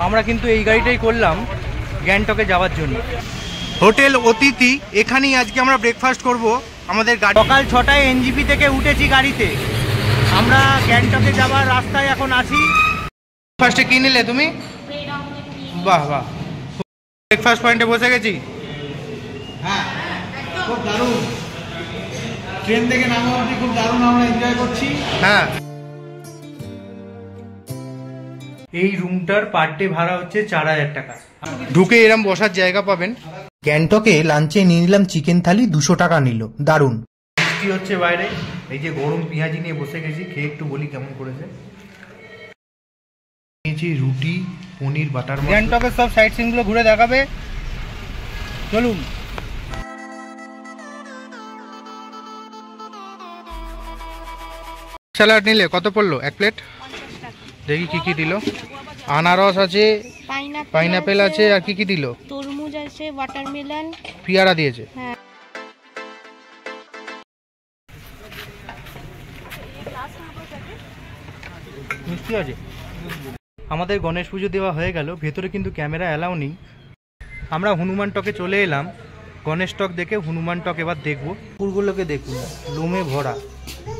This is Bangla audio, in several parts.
আমরা কিন্তু এই গাড়িটাই করলাম গ্যাংটকে যাওয়ার জন্য। হোটেল অতিথি, এখানেই আজকে আমরা ব্রেকফাস্ট করব। আমাদের সকাল 6টায় এনজিপি থেকে উঠেছি গাড়িতে, আমরা গ্যাংটকে যাওয়ার রাস্তায় এখন আছি। ফার্স্টে কি নিলে তুমি? বাহ বাহ, ব্রেকফাস্ট পয়েন্টে বসে গেছি। হ্যাঁ, খুব দারুণ। ট্রেন থেকে নামা অবধি খুব দারুণ আমরা এনজয় করছি। হ্যাঁ, এই রুমটার পার ডে ভাড়া হচ্ছে 4000 টাকা। ঢুকে এরম বসার জায়গা পাবেন। গ্যাংটকে লাঞ্চে নিয়ে নিলাম চিকেন থালি, 200 টাকা নিল, দারুণ। বৃষ্টি হচ্ছে বাইরে, এই যে গরম পেঁয়াজি নিয়ে বসে গেছি, খেয়ে একটু বলি কেমন করেছে। নিয়েছি রুটি, পনির, বাটার। গ্যাংটকের সব সাইট সিন গুলো ঘুরে দেখাবে, চলুন। স্যালাড নিলে কত পড়লো এক প্লেট? দেখি কি কি দিল। আনারস আছে, পাইনাপেল আছে, আর কি কি দিল? তরমুজ আছে, ওয়াটারমেলন, পেয়ারা দিয়েছে। হ্যাঁ। মিষ্টি আছে। আমাদের গণেশ পুজো দেওয়া হয়ে গেল, ভেতরে কিন্তু ক্যামেরা অ্যালাউ নেই। আমরা হনুমান টকে চলে এলাম। গণেশ টক দেখে হনুমান টক এবার দেখবো। কুকুরগুলোকে দেখুন, লোমে ভরা।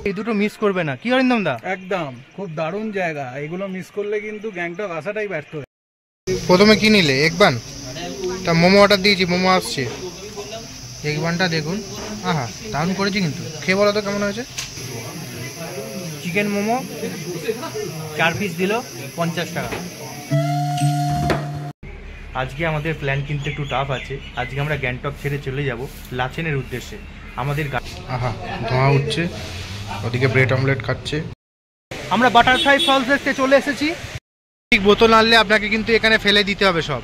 এই দুটো মিস করবে না, কি অরিন্দম দা? একদম, খুব দারুণ জায়গা। এগুলো মিস করলে কিন্তু গ্যাংটক আসাটাই ব্যর্থ। প্রথমে কি নিলে? এগ বান। তা মোমো অর্ডার দিয়েছি, মোমো আসছে। এগ বানটা দেখুন, আহা দারুণ করেছি কিন্তু। খেয়ে বলো তো কেমন হয়েছে। চিকেন মোমো 4 পিস দিল, 50 টাকা। আজকে আমাদের প্ল্যান কিন্তু একটু টাফ আছে। আজকে আমরা গ্যাংটক ছেড়ে চলে যাব লাচেনের উদ্দেশ্যে। আমাদের আহা ধোঁয়া উঠছে, ওদিকে ব্রেড অমলেট খাচ্ছে। আমরা বাটারফ্লাই ফলস দেখতে চলে এসেছি। ঠিক বোতল আনলে আপনাকে কিন্তু এখানে ফেলে দিতে হবে সব।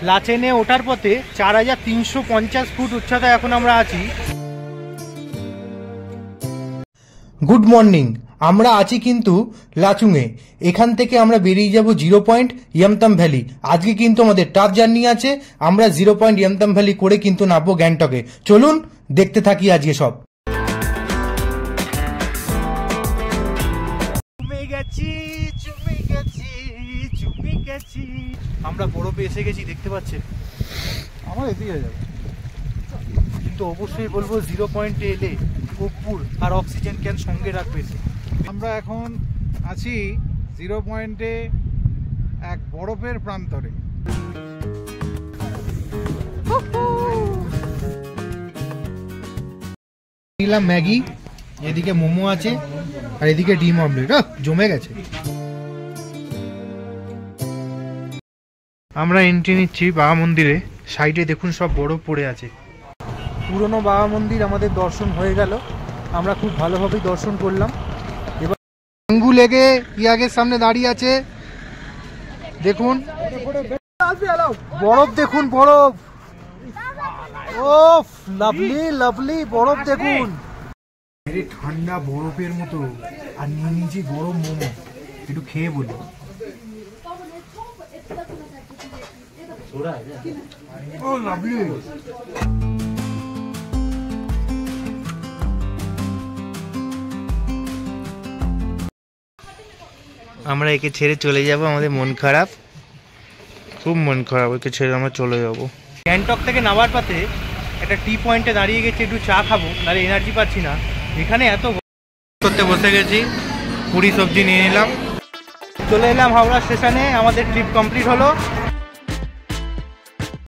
লাচেনে ওঠার পথে 4350 ফুট উচ্চতায় এখন আমরা আছি। গুড মর্নিং, আমরা আছি কিন্তু লাচুংয়ে। এখান থেকে আমরা বেরিয়ে যাব 0 পয়েন্ট ইয়ামতাম ভ্যালি। আজকে কিন্তু আমাদের টাফ জার্নি আছে। আমরা 0 পয়েন্ট ইয়ামতাম ভ্যালি করে কিন্তু নামবো গ্যাংটকে। চলুন দেখতে থাকি আজকে সব। আমরা বরফে এসে গেছি, দেখতে পাচ্ছেন। আমার এদিকে যাবে, কিন্তু অবশ্যই বলবো 0 পয়েন্টে এলে কর্পূর আর অক্সিজেন ক্যান সঙ্গে রাখবেন। আমরা এখন আছি 0 পয়েন্টে, এক বরফের প্রান্তরে। নিলাম ম্যাগি, এদিকে মোমো আছে, আর এদিকে ডিম অমলেট। জমে গেছে। আমরা এন্ট্রি নিচ্ছি বাবা মন্দিরে। সাইডে দেখুন সব বরফ পড়ে আছে। পুরনো বাবা মন্দির আমাদের দর্শন হয়ে গেল। আমরা খুব ভালোভাবেই দর্শন করলাম। এবার ডেঙ্গু লেগে ইয়াগের সামনে দাঁড়িয়ে আছে। দেখুন বরফ, দেখুন বরফ। ওফ, লাভলি লাভলি বরফ দেখুন। ঠান্ডা বরফের মতো। আর নিয়ে নিয়েছি গরম মোমো, একটু খেয়ে বলি। ও লাভলি। আমরা একে ছেড়ে চলে যাব, আমাদের মন খারাপ, খুব মন খারাপ। একে ছেড়ে আমরা চলে যাব। গ্যাংটক থেকে নামার পথে একটা টি পয়েন্টে দাঁড়িয়ে গেছি, একটু চা খাবো, নাহলে এনার্জি পাচ্ছি না। এখানে এত করতে বসে গেছি, পুরি সবজি নিয়ে নিলাম। চলে এলাম হাওড়া স্টেশনে। আমাদের ট্রিপ কমপ্লিট হলো।